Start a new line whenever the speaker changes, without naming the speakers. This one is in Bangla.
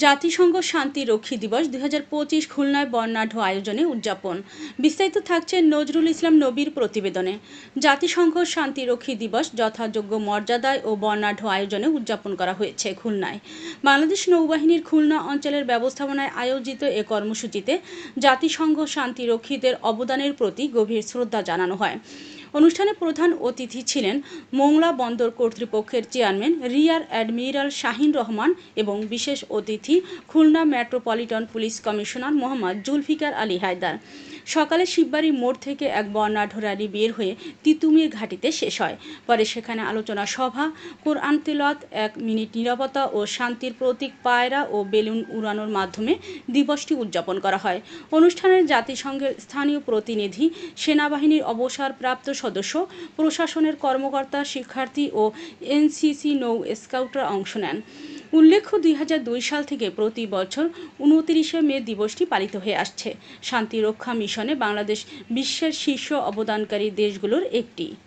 জাতিসংঘ শান্তিরক্ষী দিবস ২০২৫ খুলনায় বর্ণাঢ্য আয়োজনে উদযাপন। বিস্তারিত থাকছে নজরুল ইসলাম নবীর প্রতিবেদনে। জাতিসংঘ শান্তিরক্ষী দিবস যথাযোগ্য মর্যাদায় ও বর্ণাঢ্য আয়োজনে উদযাপন করা হয়েছে খুলনায়। বাংলাদেশ নৌবাহিনীর খুলনা অঞ্চলের ব্যবস্থাপনায় আয়োজিত এ কর্মসূচিতে জাতিসংঘ শান্তিরক্ষীদের অবদানের প্রতি গভীর শ্রদ্ধা জানানো হয়। অনুষ্ঠানে প্রধান অতিথি ছিলেন মোংলা বন্দর কর্তৃপক্ষের chairman rear admiral Shahin Rahman এবং বিশেষ অতিথি Khulna metropolitan police commissioner Mohammad Zulfiqar Ali Haider. সকালে শিববাড়ি মোড় থেকে এক বর্ণাঢ্য র্যালি বের হয়ে তিতুমির ঘাটিতে শেষ হয়। পরে সেখানে আলোচনা সভা, কোরআন তিলাওয়াত, ১ মিনিট নীরবতা ও শান্তির প্রতীক পায়রা ও বেলুন উড়ানোর মাধ্যমে দিবসটি উদযাপন করা হয়। অনুষ্ঠানে জাতিসংঘের স্থানীয় প্রতিনিধি, সেনাবাহিনীর অবসরপ্রাপ্ত সদস্য, প্রশাসনের কর্মকর্তা, শিক্ষার্থী ও এনসিসি নৌ স্কাউটরা অংশ নেন। উল্লেখ্য, ২০০২ সাল থেকে প্রতি বছর ২৯শে মে দিবসটি পালিত হয়ে আসছে। শান্তিরক্ষা মিশনে বাংলাদেশ বিশ্বের শীর্ষ অবদানকারী দেশগুলোর একটি।